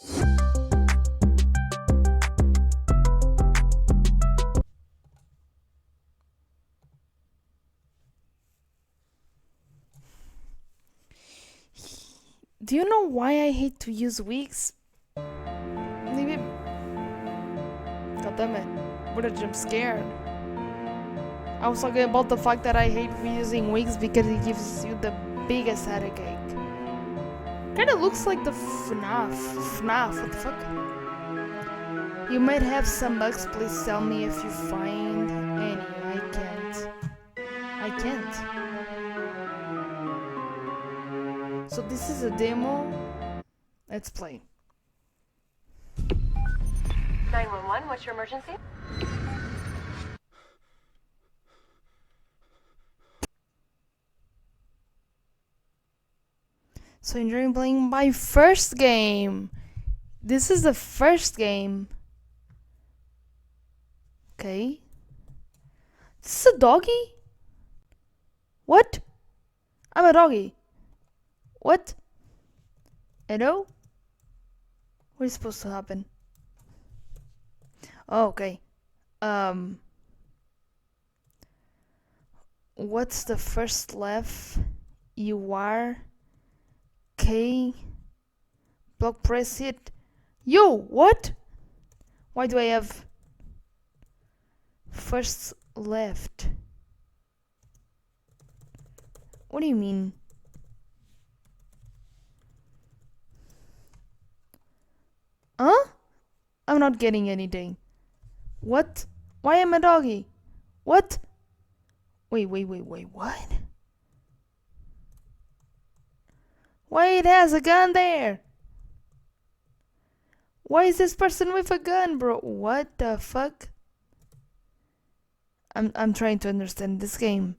Do you know why I hate to use wigs? Maybe. God damn it. What a jump scare. I was talking about the fact that I hate using wigs because it gives you the biggest headache. Kinda looks like the FNAF. FNAF, what the fuck? You might have some bugs, please tell me if you find any. I can't. I can't. So this is a demo. Let's play. 911, what's your emergency? So enjoying playing my first game. This is the first game. Okay. This is a doggy? What? I'm a doggy. What? Hello? What is supposed to happen? Oh, okay. What's the first left? You are K. Block press it. Yo, what? Why do I have first left? What do you mean? Huh? I'm not getting anything. What? Why am I a doggy? What? Wait, what? Why it has a gun there? Why is this person with a gun, bro? What the fuck? I'm trying to understand this game.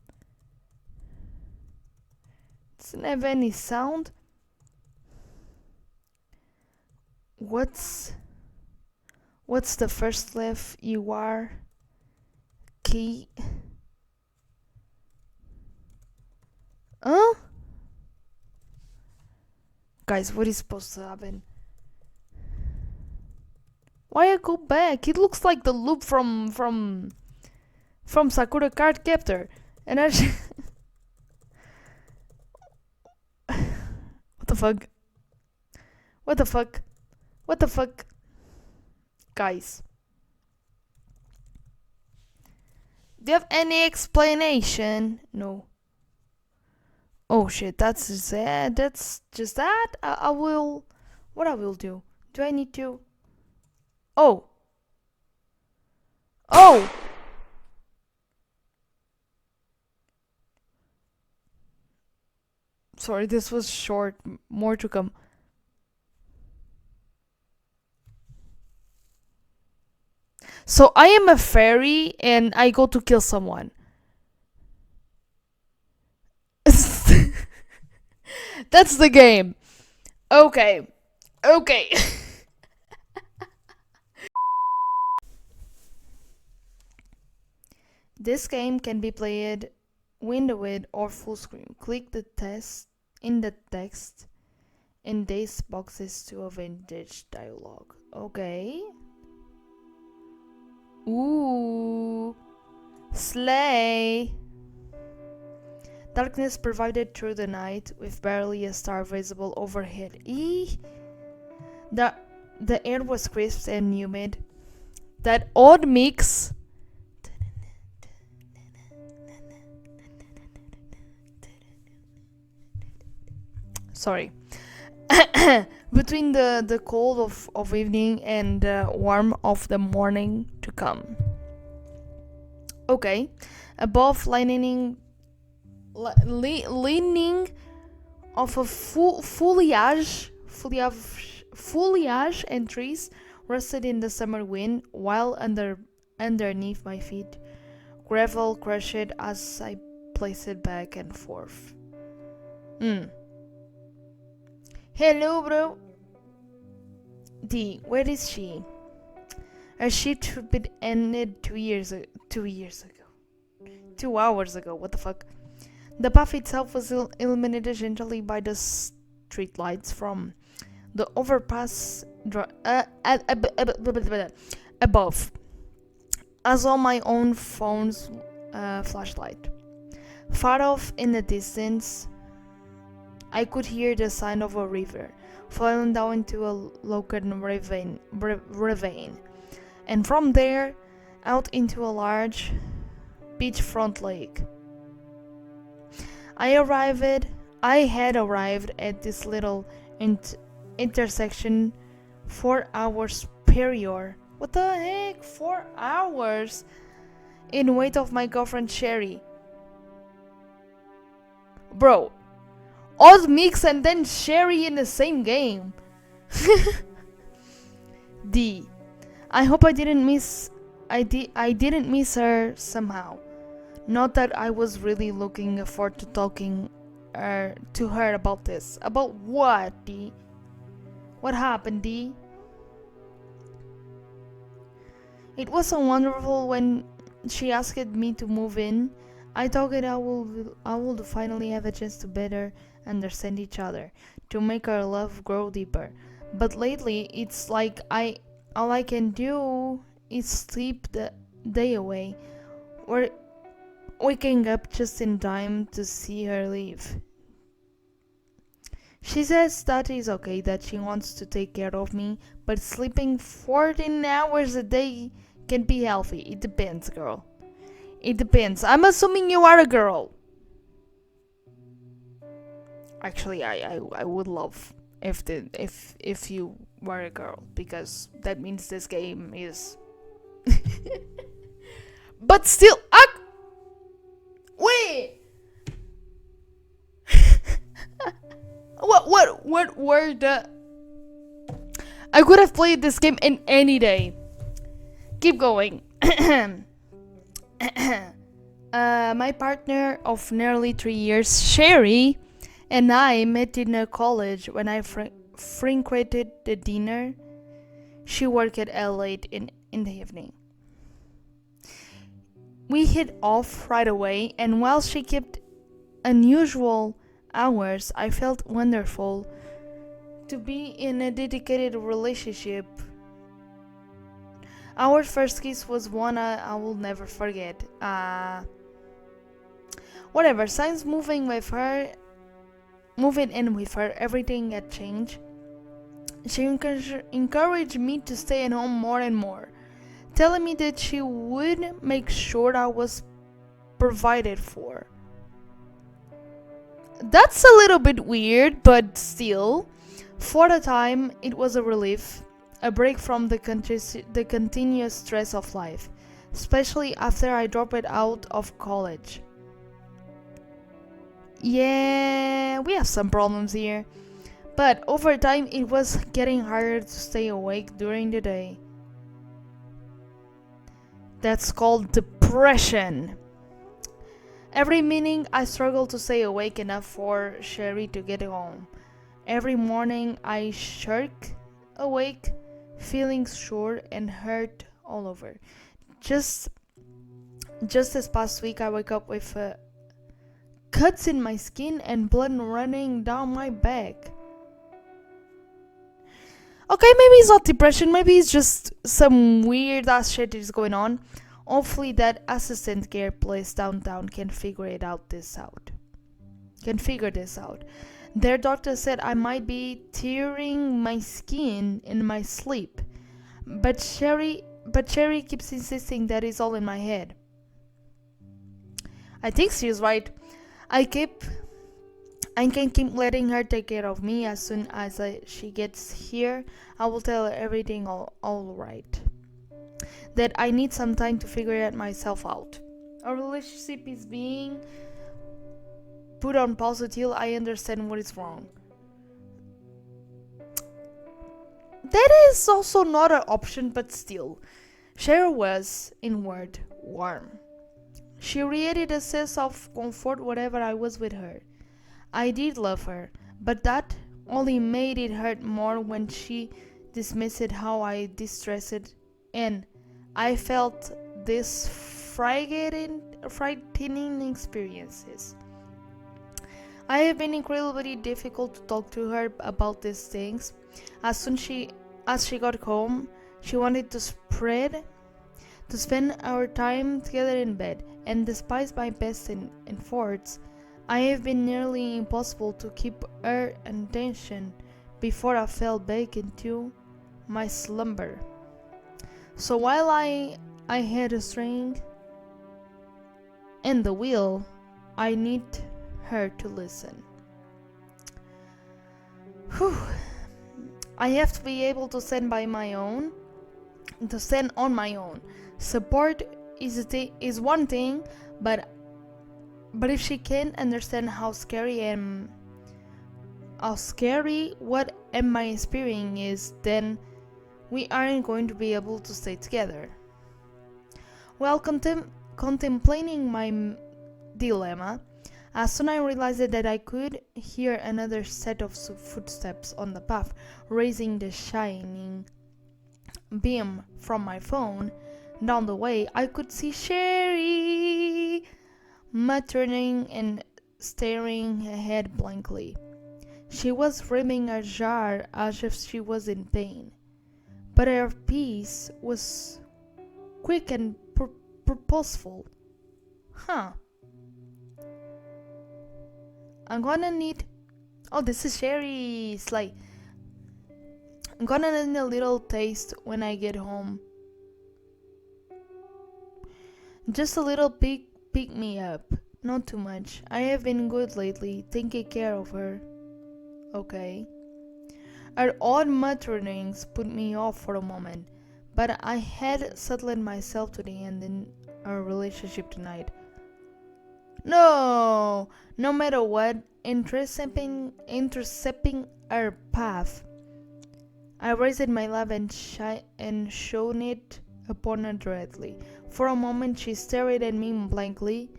Doesn't have any sound. What's the first left? You are key. Huh? Guys, what is supposed to happen? Why I go back? It looks like the loop from Sakura Card Captor. And I What the fuck? What the fuck? What the fuck? Guys. Do you have any explanation? No. Oh shit, that's just that. That's just that. I will. What I will do? Do I need to? Oh. Oh. Sorry, this was short. More to come. So I am a fairy and I go to kill someone. That's the game. Okay. Okay. This game can be played windowed or full screen. Click the text in the text in these boxes to a vintage dialogue. Okay. Ooh. Slay. Darkness provided through the night with barely a star visible overhead. The air was crisp and humid. That odd mix. Sorry. Between the cold of evening and the warmth of the morning to come. Okay. Above leaning of a foliage and trees rusted in the summer wind, while underneath my feet gravel crushed as I placed it back and forth. Hello, bro. D, where is she? Her shift ended 2 years ago. 2 hours ago. What the fuck? The path itself was illuminated gently by the street lights from the overpass above. I saw my own phone's flashlight. Far off in the distance, I could hear the sound of a river flowing down into a local ravine, and from there out into a large beachfront lake. I had arrived at this little intersection 4 hours prior. What the heck? 4 hours? In wait of my girlfriend Sherry. Bro, Oz Mix and then Sherry in the same game. D. I hope I didn't miss her somehow. Not that I was really looking forward to talking to her about this. About what, D? What happened, D? It was so wonderful when she asked me to move in. I thought that I would finally have a chance to better understand each other, to make our love grow deeper. But lately, it's like all I can do is sleep the day away, or waking up just in time to see her leave. She says that is okay, that she wants to take care of me, but sleeping 14 hours a day can be healthy. It depends, girl. It depends. I'm assuming you are a girl. Actually, I would love if you were a girl, because that means this game is. But still, wait. What were the? I could have played this game in any day. Keep going. My partner of nearly 3 years, Sherry, and I met in a college when I frequented the dinner. She worked late in the evening. We hit off right away, and while she kept unusual hours, I felt wonderful to be in a dedicated relationship. Our first kiss was one I will never forget. Whatever, since moving in with her, everything had changed. She encouraged me to stay at home more and more, telling me that she would make sure I was provided for. That's a little bit weird, but still, for the time, it was a relief, a break from the continuous stress of life, especially after I dropped out of college. Yeah, we have some problems here, but over time it was getting harder to stay awake during the day. That's called depression. Every evening I struggled to stay awake enough for Sherry to get home. Every morning I shirk awake, feeling sore and hurt all over. Just this past week I woke up with cuts in my skin and blood running down my back. Okay, maybe it's not depression, maybe it's just some weird ass shit is going on. Hopefully that assistant care place downtown can figure this out. Their doctor said I might be tearing my skin in my sleep. But Sherry keeps insisting that it's all in my head. I think she's right. I can keep letting her take care of me. As soon as she gets here, I will tell her everything all right. That I need some time to figure it myself out. Our relationship is being put on pause until I understand what is wrong. That is also not an option, but still. Cheryl was, in word, warm. She radiated a sense of comfort whenever I was with her. I did love her, but that only made it hurt more when she dismissed how I distressed, and I felt these frightening experiences. I have been incredibly difficult to talk to her about these things. As she got home, she wanted to spend our time together in bed, and despite my best efforts, I have been nearly impossible to keep her attention before I fell back into my slumber. So while I had a string and the wheel, I need her to listen. Whew. I have to be able to stand on my own. Support is one thing, but if she can't understand how scary what am I experiencing is, then we aren't going to be able to stay together. While contemplating my dilemma, as soon as I realized that I could hear another set of footsteps on the path, raising the shining beam from my phone down the way, I could see Sherry muttering and staring ahead blankly. She was rimming her jar as if she was in pain, but her pace was quick and purposeful. Huh. I'm gonna need... Oh, this is Sherry Slay. I'm gonna need a little taste when I get home. Just a little pick me up. Not too much. I have been good lately, taking care of her. Okay. Her odd mutterings put me off for a moment, but I had settled myself to the end in our relationship tonight. No matter what, intercepting her path, I raised my lap and shone it upon her directly. For a moment she stared at me blankly,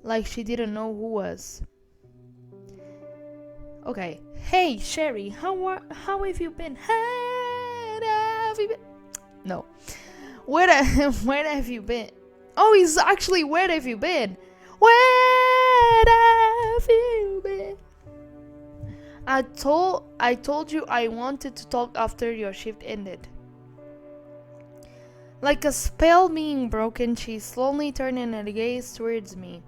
like she didn't know who was. Okay. Hey, Sherry, how have you been? No. Where have you been? Oh, it's actually where have you been? Where have you been? I told you I wanted to talk after your shift ended. Like a spell being broken, she slowly turned her gaze towards me,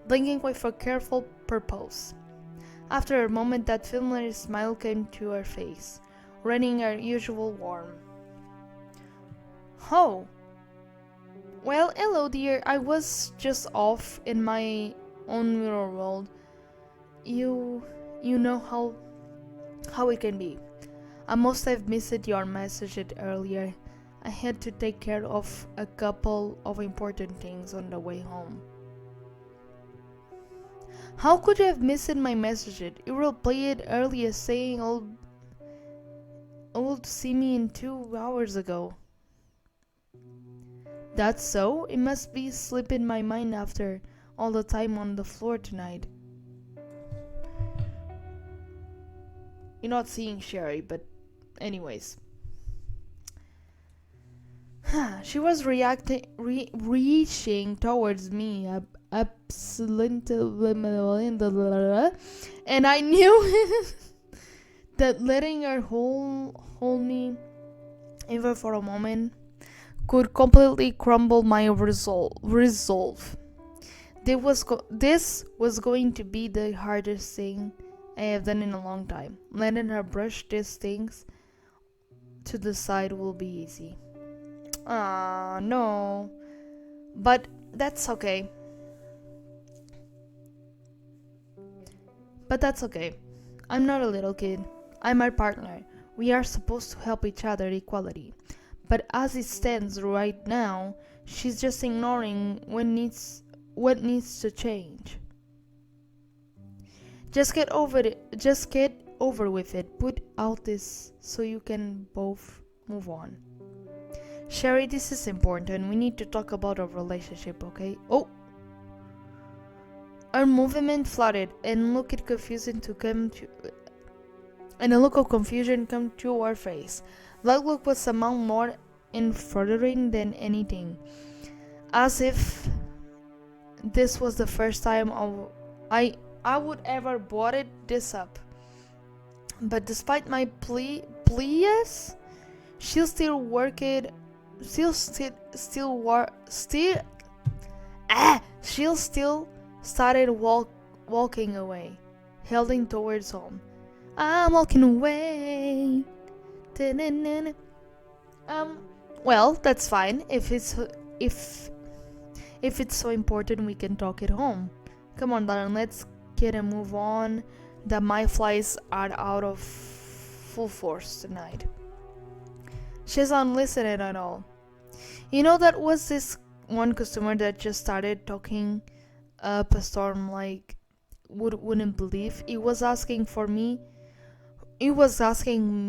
blinking with a careful purpose. After a moment, that familiar smile came to her face, running her usual warmth. Oh. Well, hello dear, I was just off in my own little world. You know how it can be. I must have missed your message earlier. I had to take care of a couple of important things on the way home. How could you have missed my message? You replied earlier saying you'll see me in 2 hours ago. That's so? It must be slipping my mind after all the time on the floor tonight. You're not seeing Sherry, but anyways. She was reaching towards me, absolutely, and I knew that letting her hold me even for a moment could completely crumble my resolve. This was going to be the hardest thing I have done in a long time. Letting her brush these things to the side will be easy. Ah, no. But that's okay. I'm not a little kid. I'm her partner. We are supposed to help each other equally. But as it stands right now, she's just ignoring what needs to change. Just get over with it. Put out this so you can both move on. Sherry, this is important. We need to talk about our relationship, okay? Oh! Her movement flooded, and a look of confusion came to her face. That look was somehow more infuriating than anything, as if this was the first time I would ever brought this up. But despite my pleas, she'll still work it. She'll still started walking away, heading towards home. I'm walking away. Well, that's fine. If it's so important, we can talk at home. Come on, darling, let's get a move on. My flies are out of full force tonight. She's not listening at all. You know, that was this one customer that just started talking up a storm like wouldn't believe. He was asking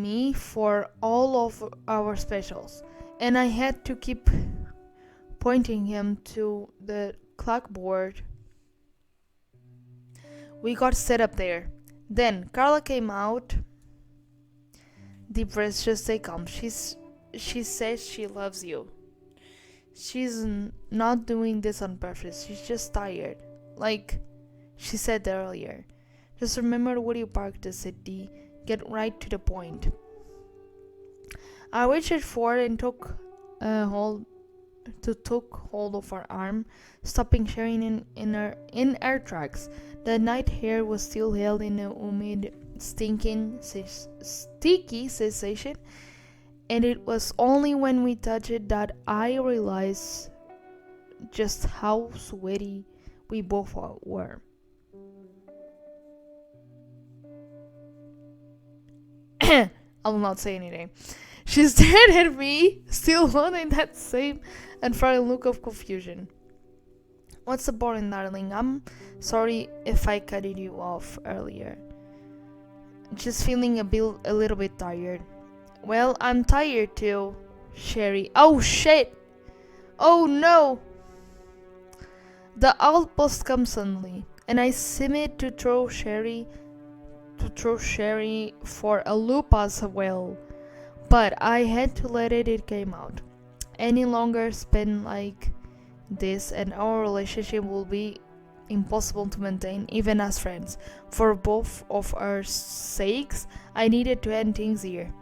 me for all of our specials, and I had to keep pointing him to the clockboard. We got set up there. Then Carla came out. Deep breath, just stay calm. She says she loves you. She's not doing this on purpose. She's just tired. Like she said earlier. Just remember where you parked the city. Get right to the point. I reached forward and took hold of her arm, stopping Sharon in her tracks. The night air was still held in a humid, sticky sensation, and it was only when we touched it that I realized just how sweaty we both were. I will not say anything. She stared at me, still holding that same unfriendly look of confusion. What's the point, darling? I'm sorry if I cut you off earlier. Just feeling a little bit tired. Well, I'm tired too, Sherry. Oh shit! Oh no! The outpost comes suddenly, and I seemed to throw Sherry for a loop as well. But I had to let it came out. Any longer spend like this and our relationship will be impossible to maintain even as friends. For both of our sakes, I needed to end things here.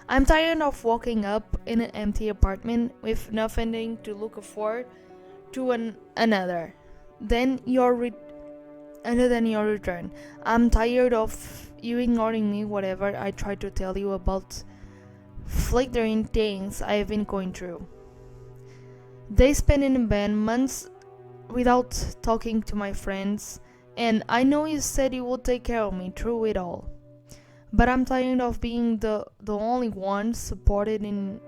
I'm tired of waking up in an empty apartment with nothing to look forward to another than your return. I'm tired of you ignoring me whatever I try to tell you about flickering things I have been going through. They spent in bed months without talking to my friends, and I know you said you would take care of me through it all. But I'm tired of being the only one supported in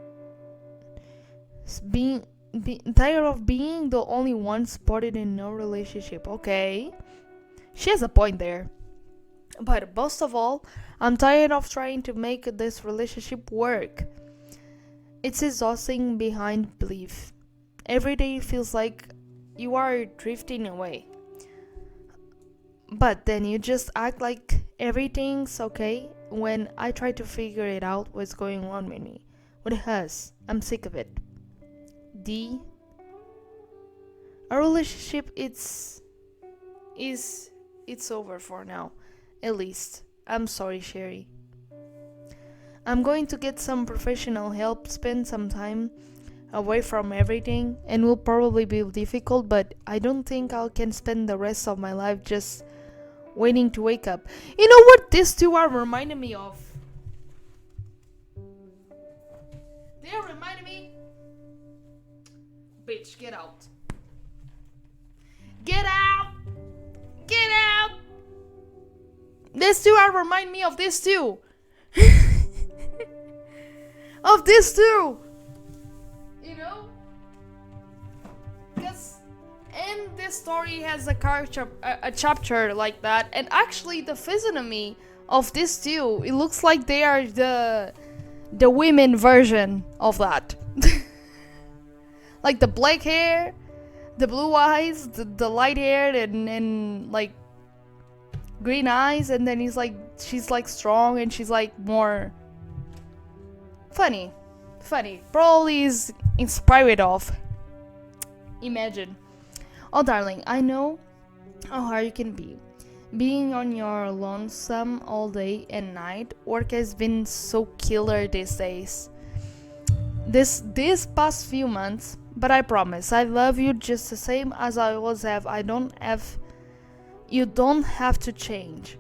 tired of being the only one supported in no relationship. Okay, she has a point there. But most of all, I'm tired of trying to make this relationship work. It's exhausting beyond belief. Every day feels like you are drifting away. But then you just act like everything's okay when I try to figure it out what's going on with me. With us. I'm sick of it. Our relationship it's over for now. At least. I'm sorry, Sherry. I'm going to get some professional help, spend some time away from everything, and will probably be difficult, but I don't think I can spend the rest of my life just waiting to wake up. You know what these two are reminding me of? They're reminding me... Bitch, get out. Get out! Get out! These two are reminding me of this too. Of this too. You know? Because and this story has a chapter like that, and actually the physiognomy of this two, it looks like they are the women version of that. Like the black hair, the blue eyes, the light hair, and like green eyes, and then she's like strong, and she's like more funny. Probably is inspired of. Imagine. Oh darling, I know how hard you can be. Being on your lonesome all day and night, work has been so killer these days. These past few months, but I promise I love you just the same as I always have. You don't have to change.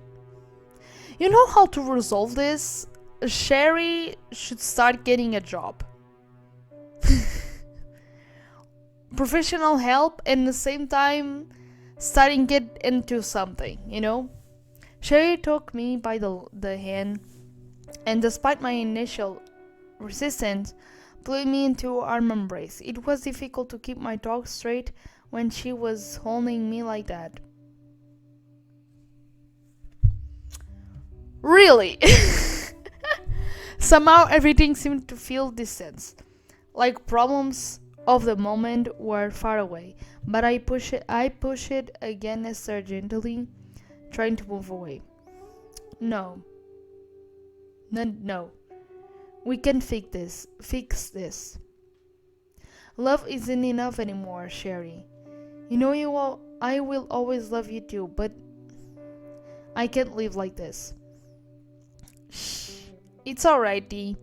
You know how to resolve this? Sherry should start getting a job. Professional help and at the same time starting get into something, you know? Sherry took me by the hand and despite my initial resistance, pulled me into arm embrace. It was difficult to keep my talk straight when she was holding me like that. Really? Somehow everything seemed to feel distant, like problems of the moment were far away. But I push it again gently, trying to move away. No. No. We can fix this. Love isn't enough anymore, Sherry. You know I will always love you too, but I can't live like this. Shh. It's alright, Dee.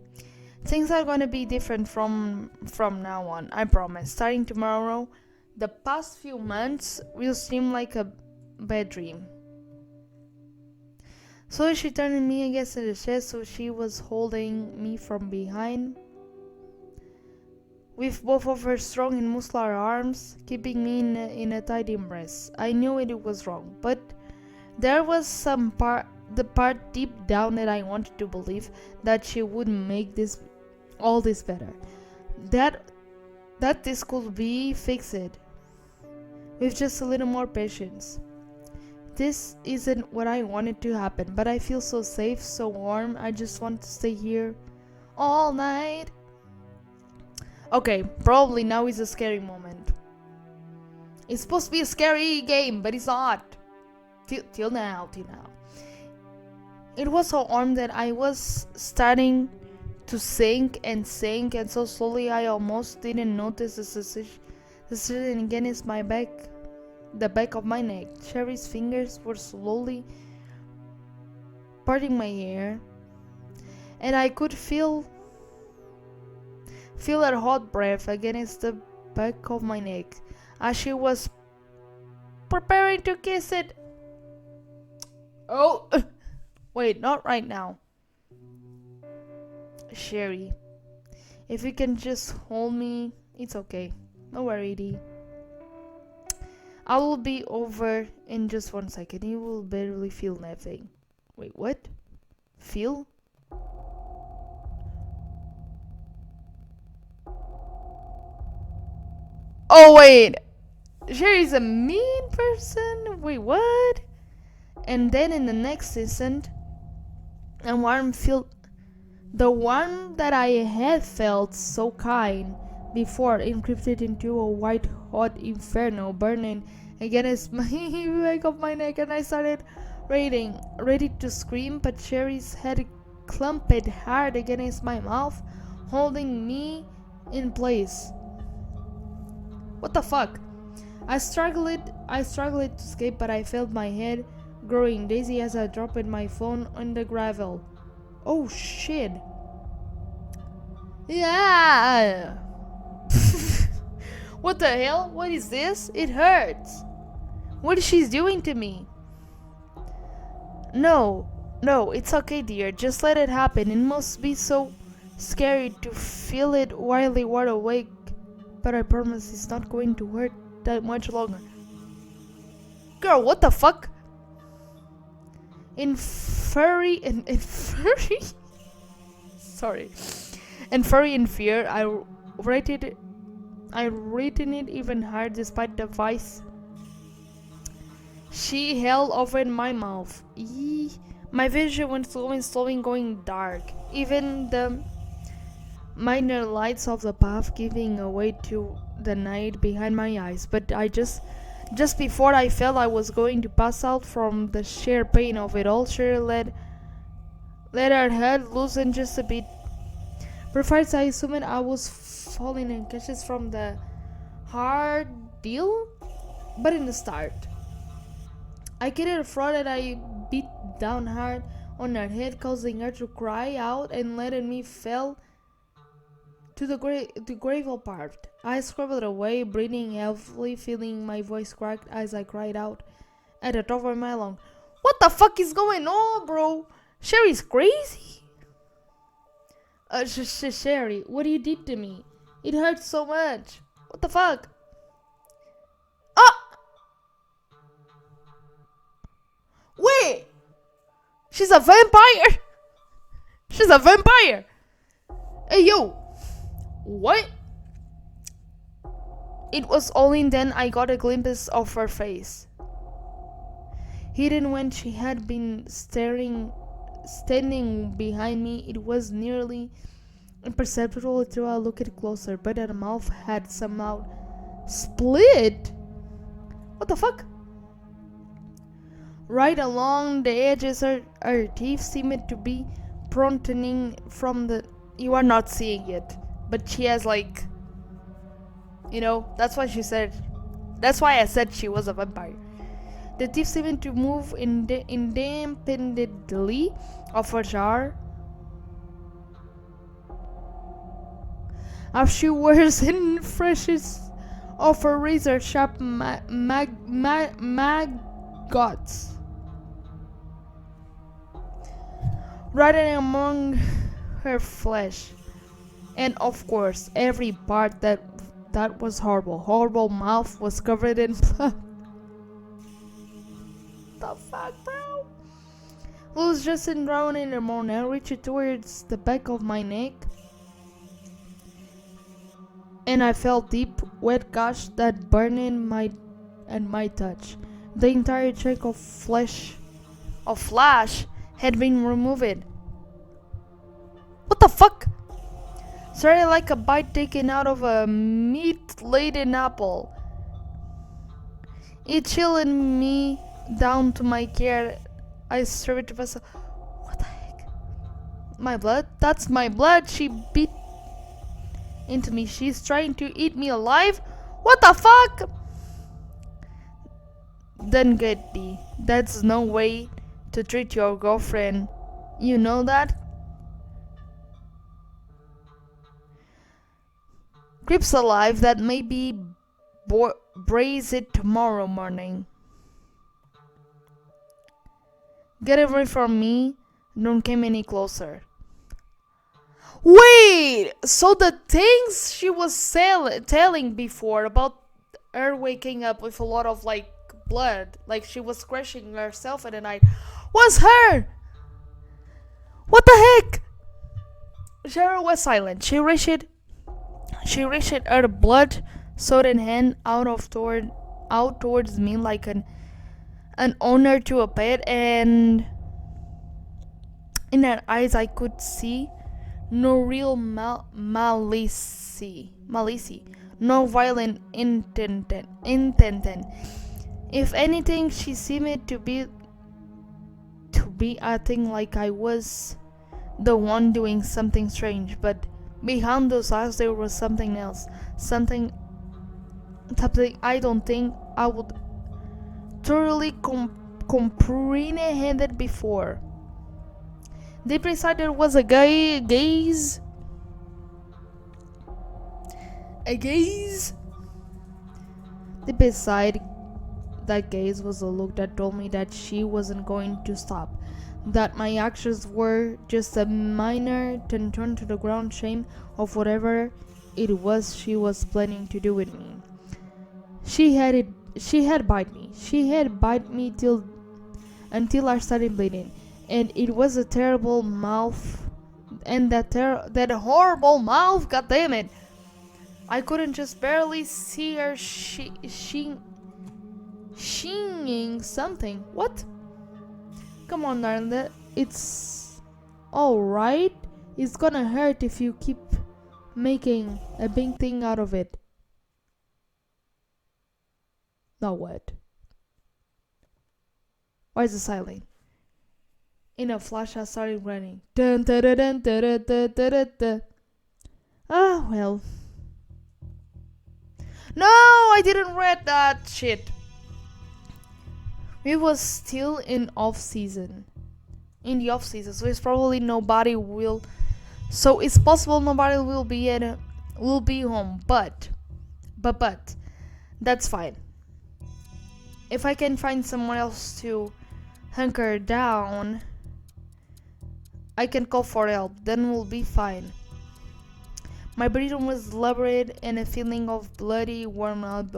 Things are gonna be different from now on, I promise. Starting tomorrow, the past few months will seem like a bad dream. So she turned me against the chest so she was holding me from behind. With both of her strong and muscular arms, keeping me in a tight embrace. I knew it was wrong, but there was the part deep down that I wanted to believe that she would make all this better. That this could be fixed with just a little more patience. This isn't what I wanted to happen, but I feel so safe, so warm. I just want to stay here all night. Okay, probably now is a scary moment. It's supposed to be a scary game, but it's not. Till now. It was so warm that I was starting to sink, and so slowly I almost didn't notice the sensation against my back. The back of my neck. Sherry's fingers were slowly parting my hair, and I could feel her hot breath against the back of my neck as she was preparing to kiss it. Oh, wait, not right now. Sherry, if you can just hold me, it's okay. Don't worry, Dee. I will be over in just 1 second. You will barely feel nothing. Wait, what? Feel? Oh, wait. Sherry's a mean person? Wait, what? And then in the next instant, the one that I had felt so kind before encrypted into a white hot inferno burning against my back of my neck, and I started ready to scream, but Sherry's head clumped hard against my mouth, holding me in place. What the fuck? I struggled to escape, but I felt my head growing dizzy as I dropped my phone on the gravel. Oh shit. Yeah. What the hell? What is this? It hurts. What is she doing to me? No, it's okay, dear. Just let it happen. It must be so scary to feel it while you are awake. But I promise it's not going to hurt that much longer. Girl, what the fuck? In furry sorry. And furry in fear, I rated it even hard despite the vice she held over in my mouth. My vision went slowly going dark. Even the minor lights of the path giving away to the night behind my eyes. But I just before I felt I was going to pass out from the sheer pain of it all, she let her head loosen just a bit. For first I assumed I was falling unconscious from the hard deal, but in the start, I kicked her throat and I beat down hard on her head, causing her to cry out and letting me fell to the gravel part. I scrambled away, breathing heavily, feeling my voice cracked as I cried out at the top of my lungs. What the fuck is going on, bro? Sherry's crazy? Sherry, what you did to me? It hurts so much. What the fuck? Ah! Wait! She's a vampire! She's a vampire! Hey, yo! What? It was only then I got a glimpse of her face. Hidden when she had been standing behind me, it was nearly imperceptible until I looked closer, but her mouth had somehow split. What the fuck? Right along the edges, her teeth seemed to be protruding from the. You are not seeing it, but she has like. That's why she said. That's why I said she was a vampire. The teeth seemed to move independently of her jaw. As she wears in freshest of her razor sharp maggots. Riding among her flesh. And of course, every part that was horrible. Horrible mouth was covered in blood. The fuck, bro? Was just drowning in the morning. I reached towards the back of my neck, and I felt deep, wet gash that burned in my touch. The entire chunk of flesh had been removed. What the fuck? Sorry, like a bite taken out of a meat-laden apple. It chilled me down to my care. I stared to myself. What the heck? My blood? That's my blood. She bit into me. She's trying to eat me alive? What the fuck? Then get thee. That's no way to treat your girlfriend. You know that? Creeps alive that may be braised tomorrow morning. Get away from me. Don't come any closer. Wait! So the things she was telling before about her waking up with a lot of like blood, like she was scratching herself at the night, was her! What the heck? Cheryl was silent. She reached her blood-sodden hand out towards me like an owner to a pet, and in her eyes I could see no real malice, no violent intent. If anything, she seemed to be acting like I was the one doing something strange, but behind those eyes there was something else, something I don't think I would thoroughly comprehended before. Deep inside there was a gaze. Deep inside that gaze was a look that told me that she wasn't going to stop, that my actions were just a minor turn to the ground shame of whatever it was she was planning to do with me. She had bite me. She had bite me until I started bleeding, and it was a terrible mouth, and that horrible mouth. God damn it! I couldn't just barely see her shinging something. What? Come on, darling. It's alright. It's gonna hurt if you keep making a big thing out of it. Now what? Why is it silent? In a flash, I started running. Dun, dun, dun, dun, dun, dun, dun, dun, dun. Ah, well. No, I didn't read that shit. We was still in off season. In the off season, so it's probably nobody will. So it's possible nobody will be home, but that's fine. If I can find someone else to hunker down, I can call for help. Then we'll be fine. My breathing was elaborate and a feeling of bloody wound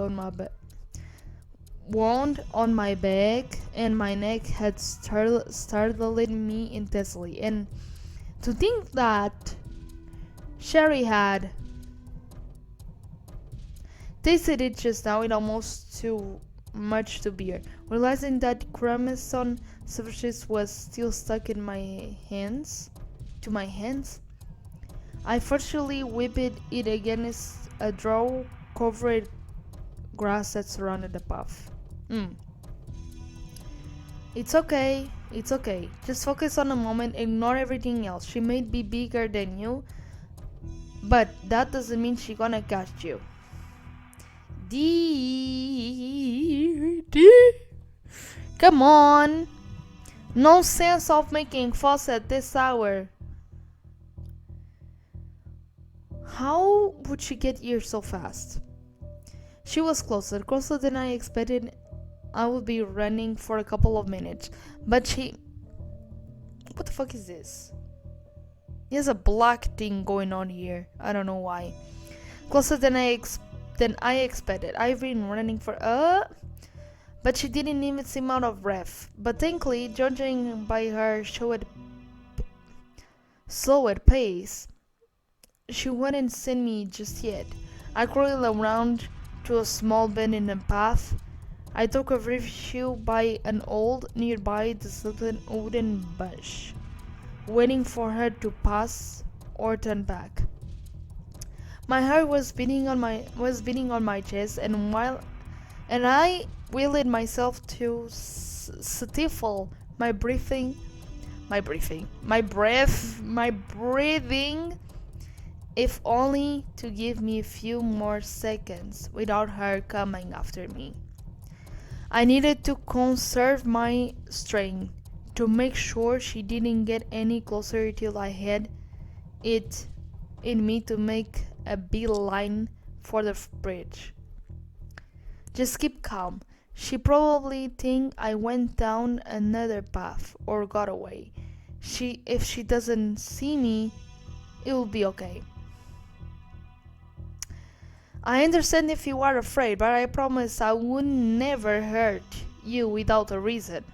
on my back and my neck had startled me intensely. And to think that Sherry had tasted it just now, it almost too much to bear. Realizing that crimson substance was still stuck in my hands, I forcefully whipped it against a draw-covered grass that surrounded the path. It's okay. Just focus on the moment, ignore everything else. She may be bigger than you, but that doesn't mean she's gonna catch you. Come on. No sense of making fuss at this hour. How would she get here so fast? She was closer than I expected. I would be running for a couple of minutes, but she... What the fuck is this? There's a black thing going on here. I don't know why. Closer than I expected. I've been running for... But she didn't even seem out of breath. But thankfully, judging by her slowed pace, she wouldn't send me just yet. I crawled around to a small bend in the path. I took a refuge by an old, nearby deserted wooden bush, waiting for her to pass or turn back. My heart was beating on my chest, and I willed myself to stifle my breathing, if only to give me a few more seconds without her coming after me. I needed to conserve my strength to make sure she didn't get any closer till I had it in me to make a beeline for the bridge. Just keep calm. She probably think I went down another path or got away. If she doesn't see me, it will be okay. I understand if you are afraid, but I promise I would never hurt you without a reason.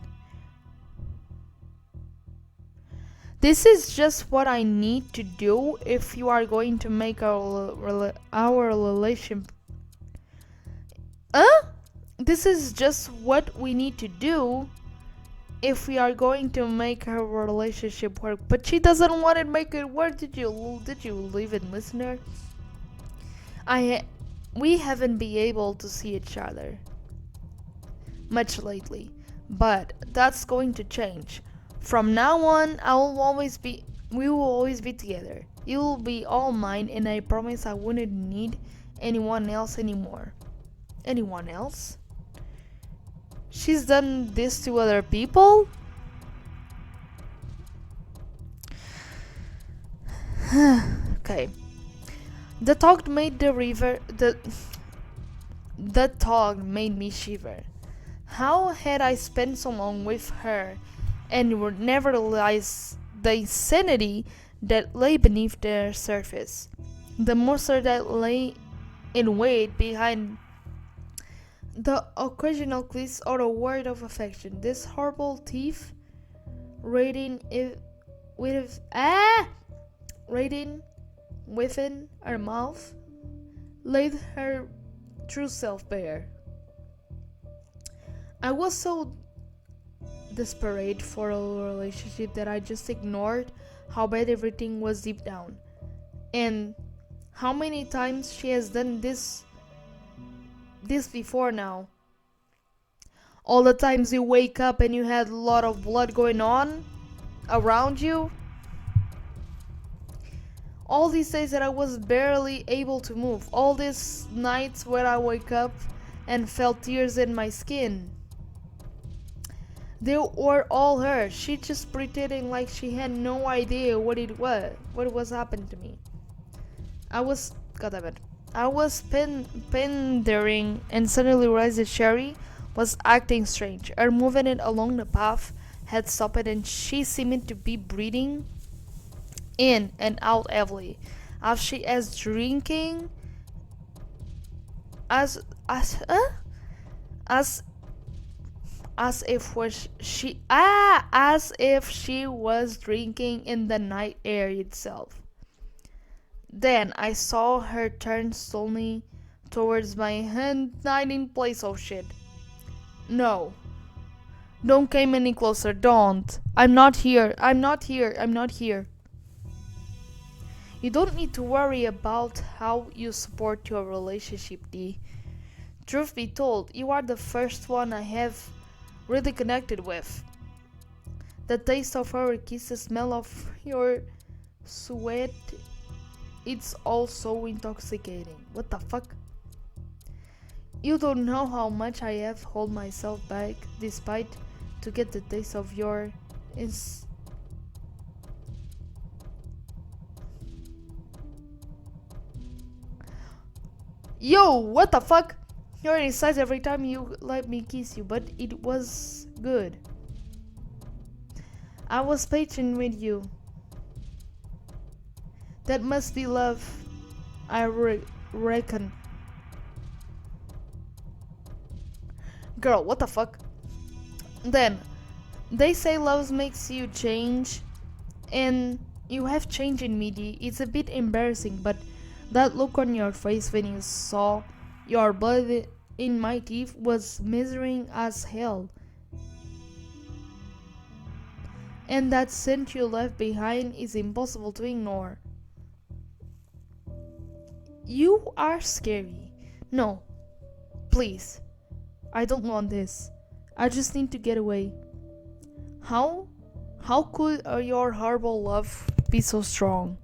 This is just what I need to do if you are going to make our relation. This is just what we need to do if we are going to make our relationship work. But she doesn't want to make it work. Did you even listen to her? We haven't been able to see each other much lately, but that's going to change. From now on, we will always be together. You will be all mine, and I promise I wouldn't need anyone else anymore. Anyone else? She's done this to other people? Okay. The talk made me shiver. How had I spent so long with her and would never realize the insanity that lay beneath the surface? The monster that lay in wait behind the occasional kiss or a word of affection. This horrible thief raiding within her mouth laid her true self bare. I was so desperate for a relationship that I just ignored how bad everything was deep down. And how many times she has done this before now. All the times you wake up and you had a lot of blood going on around you. All these days that I was barely able to move. All these nights where I wake up and felt tears in my skin. They were all her. She just pretending like she had no idea what was happening to me. I was, God damn it, I was pendering and suddenly realized that Sherry was acting strange. Her movement along the path had stopped and she seemed to be breathing in and out heavily, as she as drinking, as as as if she was drinking in the night air itself. Then I saw her turn slowly towards my hiding place. Oh shit. No. Don't come any closer. Don't. I'm not here. I'm not here. I'm not here. You don't need to worry about how you support your relationship, D. Truth be told, you are the first one I have really connected with. The taste of our kiss, the smell of your sweat, it's all so intoxicating. What the fuck? You don't know how much I have held myself back despite to get the taste of your Yo, what the fuck? You're inside every time you let me kiss you, but it was good. I was patient with you. That must be love, I reckon. Girl, what the fuck? Then, they say love makes you change, and you have changed in me, D. It's a bit embarrassing, but that look on your face when you saw your blood in my teeth was miserable as hell. And that scent you left behind is impossible to ignore. You are scary. No, please. I don't want this. I just need to get away. How? How could your horrible love be so strong?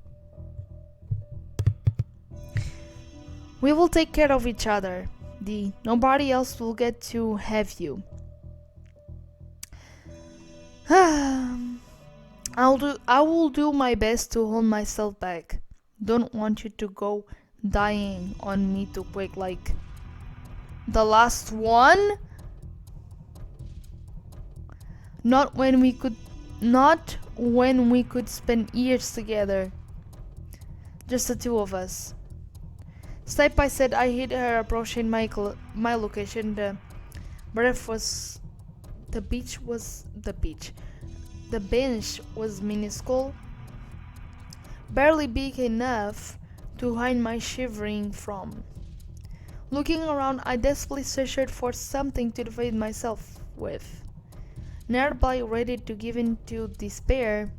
We will take care of each other, D. Nobody else will get to have you. I will do my best to hold myself back. Don't want you to go dying on me too quick like the last one. Not when we could spend years together. Just the two of us. Step by step I hid her approaching my location. The beach was the beach. The bench was minuscule, barely big enough to hide my shivering from. Looking around, I desperately searched for something to defend myself with, nearby ready to give in to despair,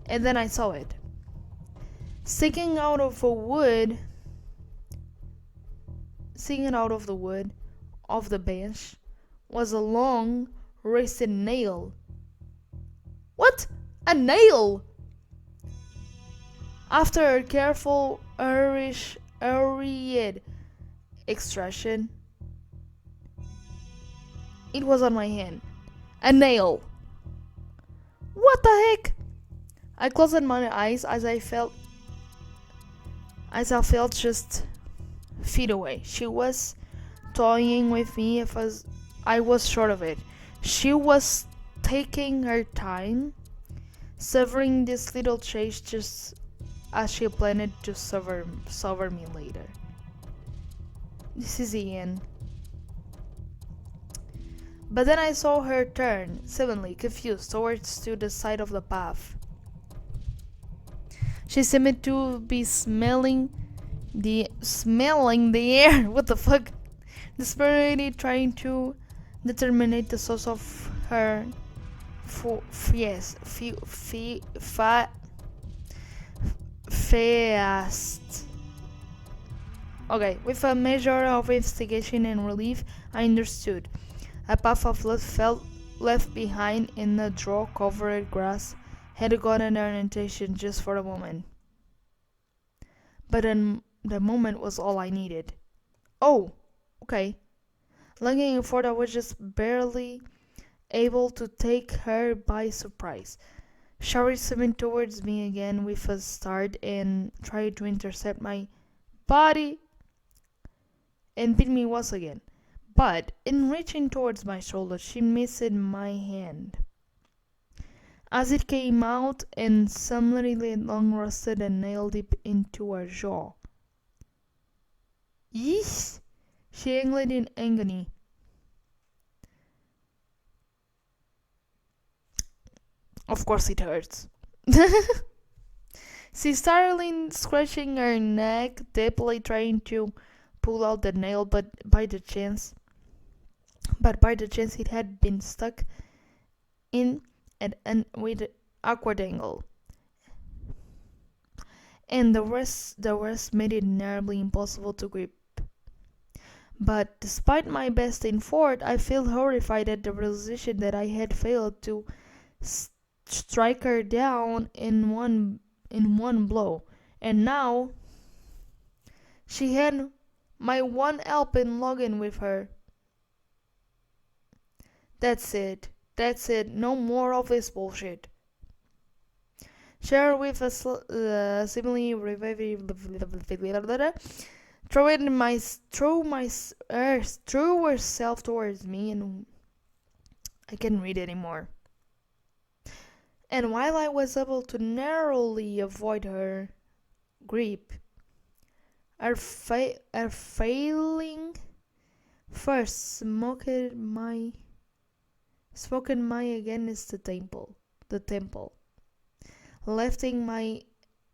and then I saw it. Sticking out of the wood of the bench was a long, rusted nail. What? A nail! After a careful, hurried extraction, it was on my hand. A nail! What the heck? I closed my eyes as I felt just feet away. She was toying with me if I was short of it. She was taking her time, severing this little chase just as she planned to sever me later. This is the end. But then I saw her turn, suddenly confused, towards to the side of the path. She seemed to be smelling the air. What the fuck? Desperately trying to determine the source of her fast. Okay, with a measure of investigation and relief, I understood. A path of blood felt left behind in the straw-covered grass had gotten her attention just for a moment. But then the moment was all I needed. Oh, okay. Looking forward, I was just barely able to take her by surprise. Shari swimming towards me again with a start and tried to intercept my body and beat me once again. But in reaching towards my shoulder, she missed my hand. As it came out and suddenly long rusted and nail deep into her jaw. Yeesh! She angled in agony. Of course it hurts. She started scratching her neck, deeply trying to pull out the nail, but by the chance it had been stuck in at an with awkward angle. And the rest made it nearly impossible to grip. But despite my best effort, I felt horrified at the realization that I had failed to strike her down in one blow, and now she had my one help in logging with her. That's it. No more of this bullshit. Share with a seemingly threw herself towards me, and I can't read anymore. And while I was able to narrowly avoid her grip, her failing first smoked my against the temple, lifting my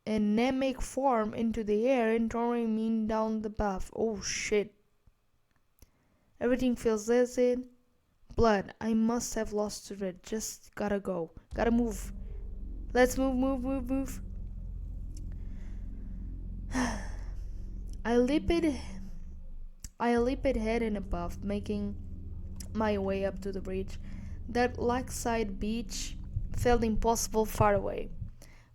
anemic form into the air and throwing me down the path. Oh shit. Everything feels acid. Blood. I must have lost it. Just gotta go. Gotta move. Let's move. I leaped head and above, making my way up to the bridge. That lakeside beach felt impossible far away,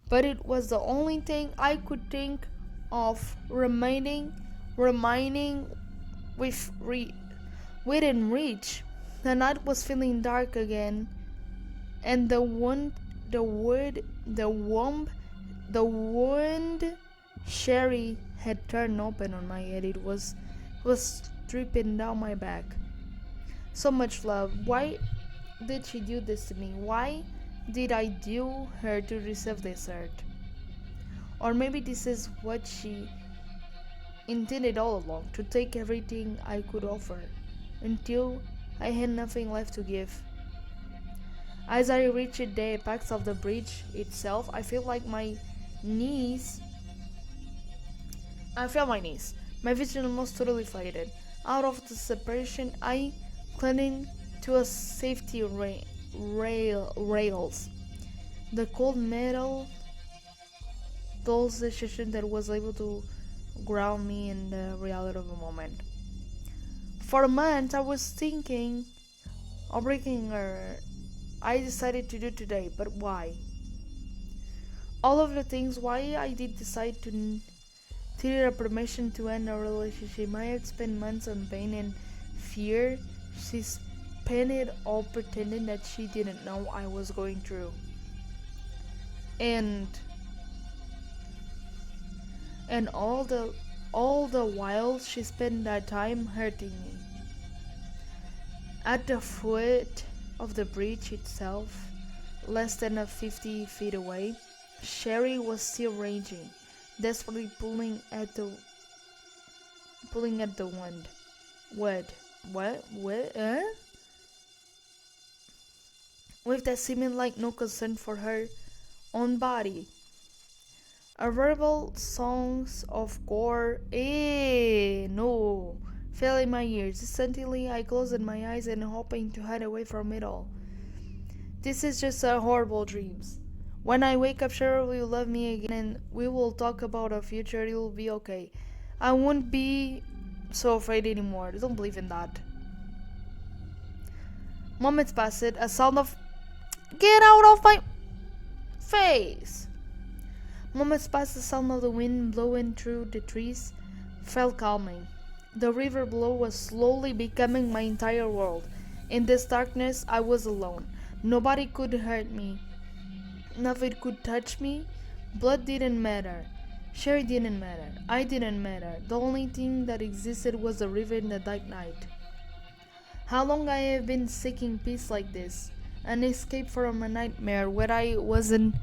but it was the only thing I could think of remaining within reach. The night was feeling dark again, and the wound Shari had turned open on my head. It was dripping down my back. So much love. Why did she do this to me? Why did I do her to deserve this hurt? Or maybe this is what she intended all along, to take everything I could offer until I had nothing left to give. As I reached the apex of the bridge itself, I felt my knees. My vision almost totally faded. Out of the separation, I clung to a safety rails. The cold metal decision that was able to ground me in the reality of the moment. For a month, I was thinking of breaking her. I decided to do today, but why? All of the things why I did decide to need a permission to end a relationship. I had spent months on pain and fear. She spent it all pretending that she didn't know I was going through. And all the while she spent that time hurting me. At the foot of the bridge itself, less than 50 feet away, Shari was still raging, desperately pulling at the wind. What? With that seeming like no concern for her own body. A verbal songs of gore, no, fell in my ears. Instantly, I closed my eyes and hoping to hide away from it all. This is just a horrible dreams. When I wake up, Cheryl will love me again and we will talk about our future. It will be okay. I won't be so afraid anymore. I don't believe in that. Moments passed. A sound of "Get out of my face!" Moments passed. The sound of the wind blowing through the trees felt calming. The river below was slowly becoming my entire world, In this darkness, I was alone. Nobody could hurt me. Nothing could touch me. Blood didn't matter. Sherry didn't matter. I didn't matter. The only thing that existed was the river in the dark night. How long I have been seeking peace like this, an escape from a nightmare where I wasn't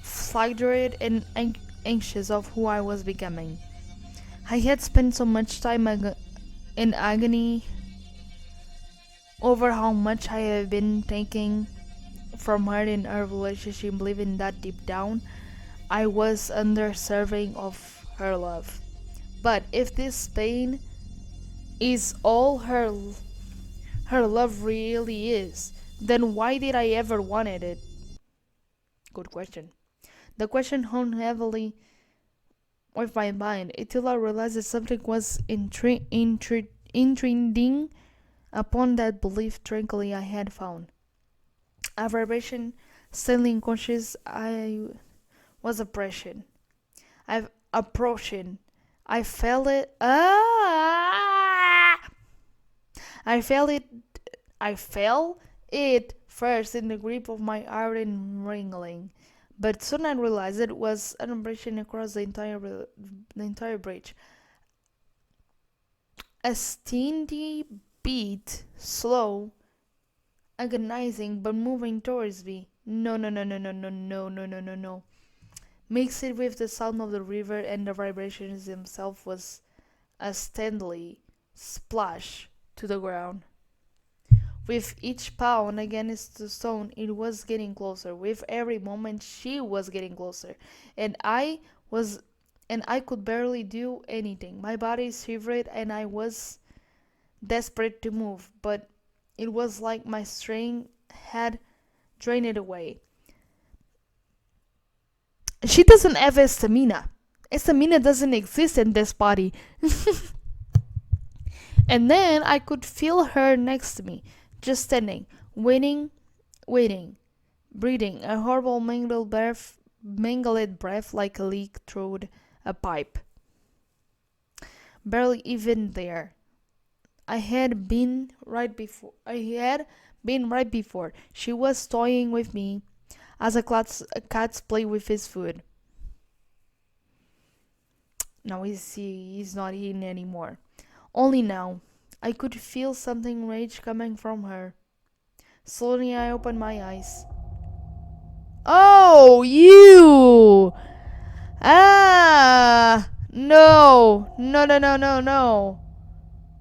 flustered and anxious of who I was becoming. I had spent so much time in agony over how much I have been taking from her in our relationship, believing that deep down I was underserving of her love. But if this pain is all her love really is, then why did I ever wanted it? Good question. The question hung heavily with my mind until I realized that something was intruding upon that belief tranquilly I had found. A vibration suddenly unconscious I was oppression. I've approaching. I felt it. I felt it. I felt it first in the grip of my iron ringling, but soon I realized it was an impression across the entire bridge. A steady beat, slow, agonizing, but moving towards me. No, no, no, no, no, no, no, no, no, no, no. Mixed with the sound of the river and the vibrations themselves was a steady splash to the ground. With each pound against the stone, it was getting closer. With every moment, she was getting closer, and was, I could barely do anything. My body shivered, and I was desperate to move, but it was like my strength had drained it away. She doesn't have a stamina. Stamina doesn't exist in this body. And then I could feel her next to me, just standing, waiting, breathing a horrible mangled breath like a leak through a pipe. Barely even there. I had been right before. She was toying with me as a cat's play with his food. Now he's not eating anymore. Only now, I could feel something rage coming from her. Slowly I opened my eyes. Oh, you! Ah! No! No, no, no, no, no!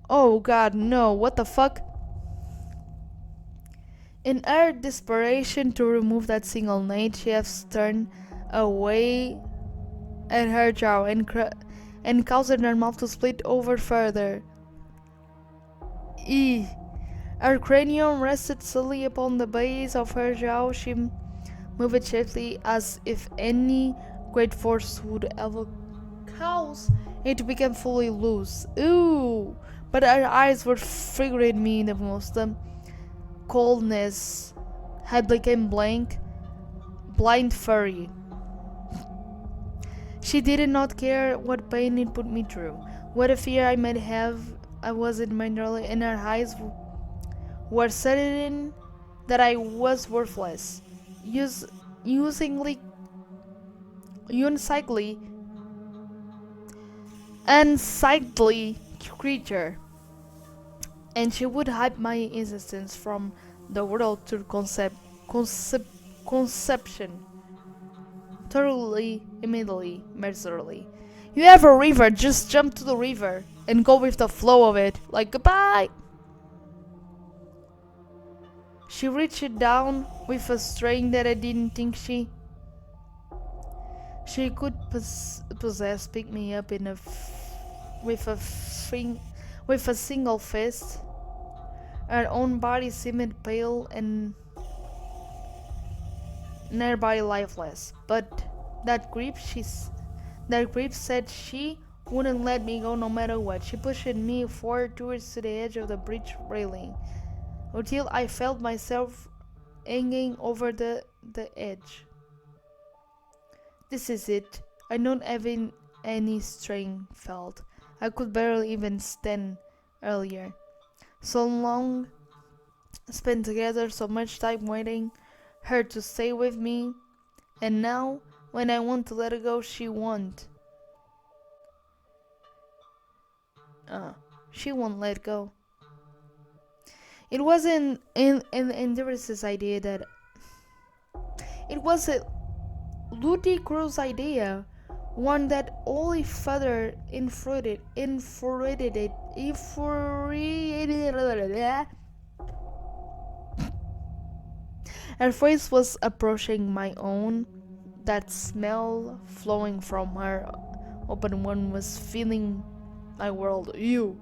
Oh god, no, what the fuck? In her desperation to remove that single night, she has turned away at her jaw and caused her mouth to split over further. Eeh. Her cranium rested solely upon the base of her jaw. She moved it gently as if any great force would ever cause it to become fully loose. Ooh! But her eyes were figuring me the most. The coldness had become blind fury. She did not care what pain it put me through, what a fear I might have. I was admiring, and her eyes were certain that I was worthless, use, usingly, unsightly, unsightly creature, and she would hide my existence from the world through conception, thoroughly, immediately, mercilessly. You have a river, just jump to the river and go with the flow of it, like goodbye. She reached down with a strength that I didn't think she could possess, pick me up with a single fist. Her own body seemed pale and nearby lifeless, but that grip said she wouldn't let me go no matter what. She pushed me forward towards the edge of the bridge railing until I felt myself hanging over the edge. This is it. I don't have any strength felt. I could barely even stand earlier. So long, spent together, so much time waiting her to stay with me, and now, when I want to let her go, she won't. She won't let go. It wasn't in Doris's idea that it was a ludicrous idea, one that only further infuriated. Her face was approaching my own. That smell flowing from her open one was filling my world. Ew.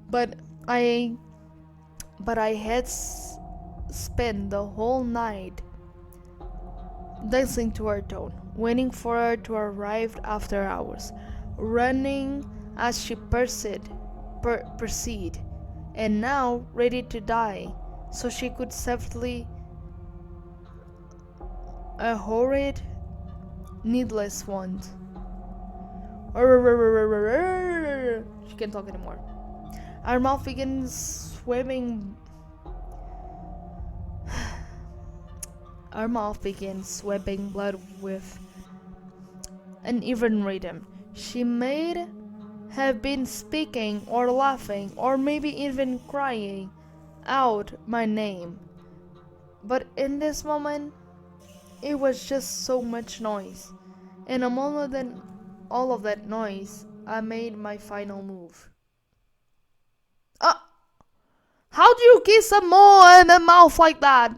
But I had spent the whole night dancing to her tone, waiting for her to arrive after hours, running as she proceed, and now ready to die, so she could safely a horrid, needless one. She can't talk anymore. Our mouth began swimming. Our mouth began sweeping blood with an even rhythm. She may have been speaking or laughing or maybe even crying out my name. But in this moment, it was just so much noise. And among all of that noise, I made my final move. How do you kiss a mole in the mouth like that?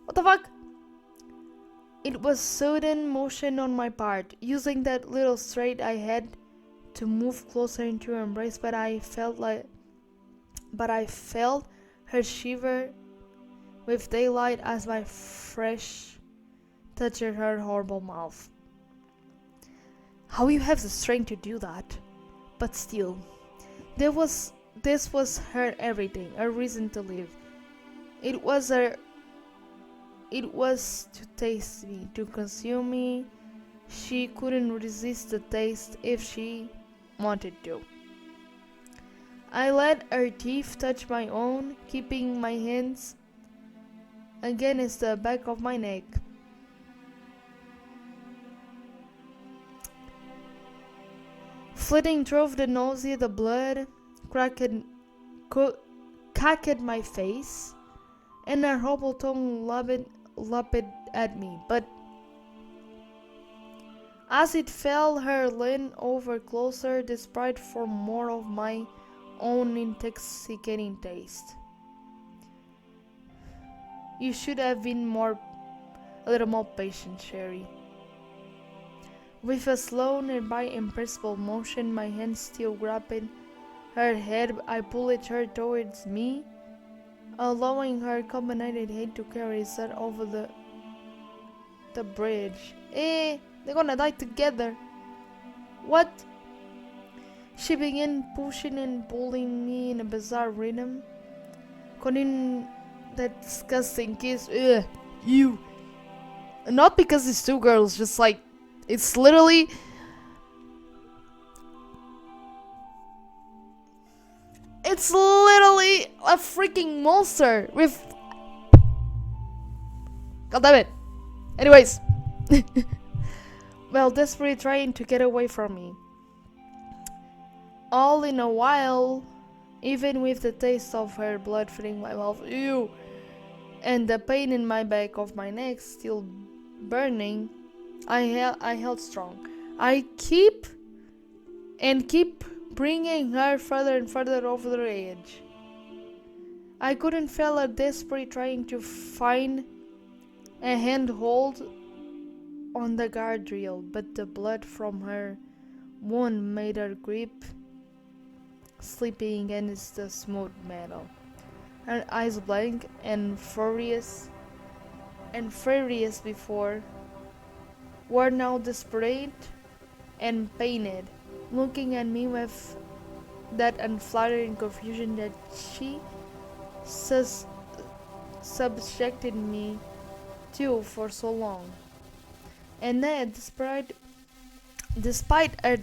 What the fuck? It was sudden motion on my part, using that little straight I had to move closer into her embrace, but I felt her shiver with daylight as my fresh touched her horrible mouth. How you have the strength to do that? But still, this was her everything, a reason to live. It was to taste me, to consume me. She couldn't resist the taste if she wanted to. I let her teeth touch my own, keeping my hands against the back of my neck. Flitting through the nausea, the blood cracked my face, and her horrible tongue lapped at me. But as it fell, her leaned over closer, despite for more of my own intoxicating taste. You should have been a little more patient, Sherry. With a slow, nearby, impressible motion, my hand still grabbing her head, I pulled her towards me, allowing her combined head to carry her over the bridge. They're gonna die together. What? She began pushing and pulling me in a bizarre rhythm, calling that disgusting kiss. You. Not because it's two girls, just like it's literally. It's literally a freaking monster with. God damn it. Anyways. Well, desperately trying to get away from me. All in a while, even with the taste of her blood filling my mouth, ew, and the pain in my back of my neck still burning, I held strong. I keep bringing her further and further over the edge. I couldn't feel her desperately trying to find a handhold on the guardrail, but the blood from her wound made her grip slipping against the smooth metal. Her eyes blank and furious before were now desperate and pained, looking at me with that unflattering confusion that she subjected me to for so long. And then, despite her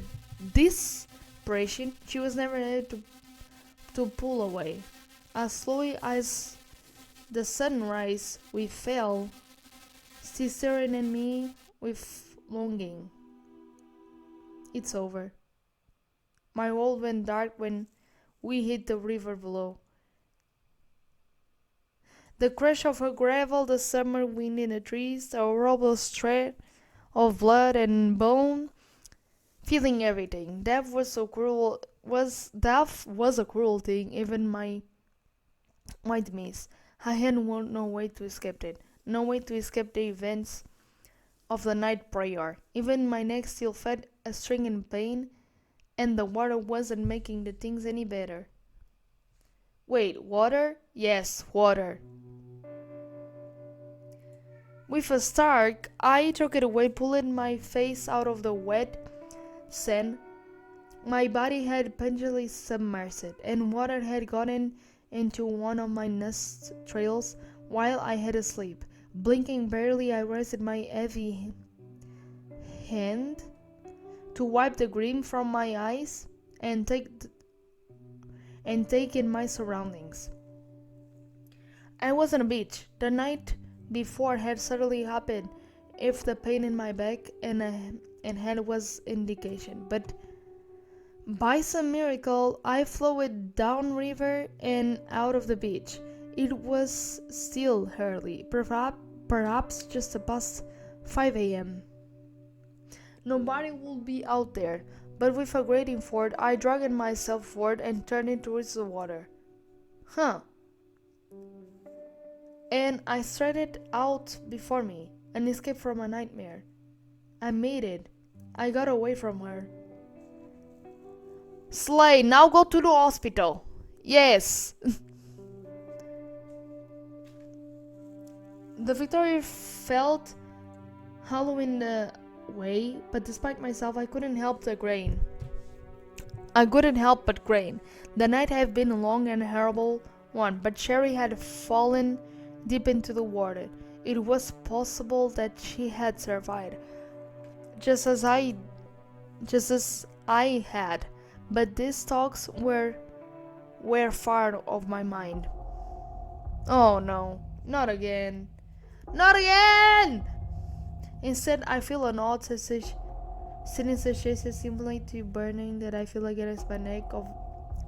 desperation, she was never able to to pull away. As slowly as the sunrise, we fell, still staring at me with longing. It's over. My world went dark when we hit the river below. The crash of her gravel, the summer wind in the trees, the horrible thread of blood and bone, feeling everything. Death was so cruel. Death was a cruel thing. Even my might miss. I had no way to escape it. No way to escape the events of the night prior. Even my neck still felt a stringing pain, and the water wasn't making the things any better. Wait, water? Yes, water. With a start, I took it away, pulling my face out of the wet sand. My body had painfully submerged, and water had gotten into one of my nostrils while I had asleep. Blinking barely, I raised my heavy hand to wipe the gleam from my eyes and take in my surroundings. I was on a beach. The night before had suddenly happened, if the pain in my back and head was indication. But by some miracle, I floated downriver and out of the beach. It was still early, perhaps just past 5 a.m. Nobody would be out there, but with a great effort, I dragged myself forward and turned towards the water. Huh. And I started out before me, an escape from a nightmare. I made it. I got away from her. Slay, now go to the hospital. Yes. The victory felt hollow in the way, but despite myself, I couldn't help but grain. The night had been a long and horrible one, but Sherry had fallen deep into the water. It was possible that she had survived, just as I had. But these thoughts were far off my mind. Oh no, not again. Not again! Instead, I feel an odd sensation similar to burning that I feel against my neck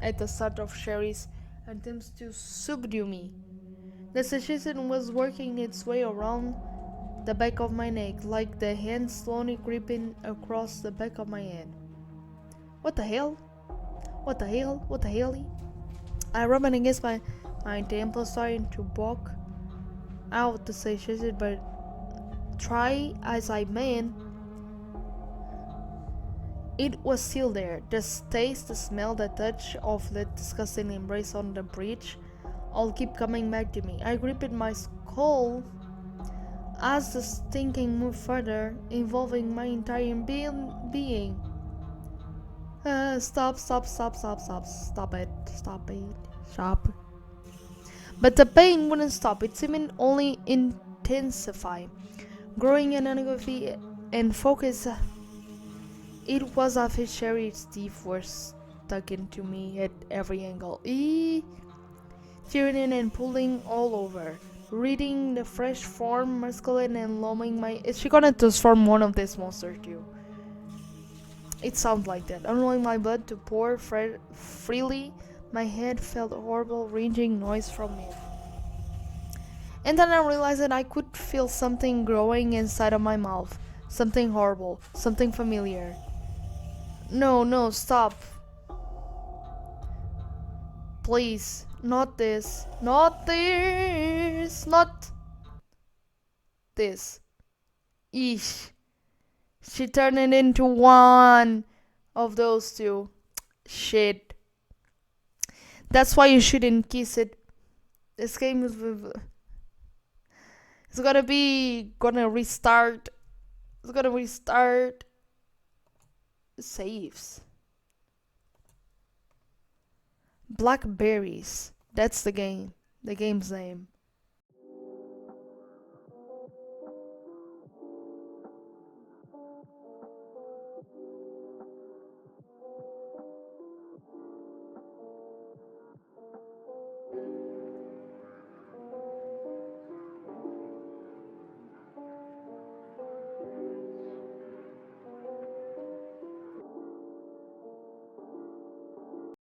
at the start of Sherry's attempts to subdue me. The sensation was working its way around the back of my neck, like the hand slowly creeping across the back of my head. What the hell? What the hell? I rubbed against my temple, starting to block out the sensation, but try as I may, it was still there. The taste, the smell, the touch of that disgusting embrace on the bridge all keep coming back to me. I gripped my skull as the stinking moved further, involving my entire being. Stop it. But the pain wouldn't stop. It seemed only intensify, growing in agony and focus. It was as if Sherry's teeth were stuck into me at every angle. Tearing and pulling all over. Reading the fresh form, masculine and loaming my. Is she gonna transform one of these monsters too? It sounds like that. Allowing my blood to pour freely, my head felt a horrible ringing noise from it. And then I realized that I could feel something growing inside of my mouth. Something horrible. Something familiar. No, stop. Please. Not this. Not this. Not this. Eesh. She turned it into one of those two. Shit. That's why you shouldn't kiss it. This game is it's gonna restart. It's gonna restart saves. Blackberries. That's the game. The game's name.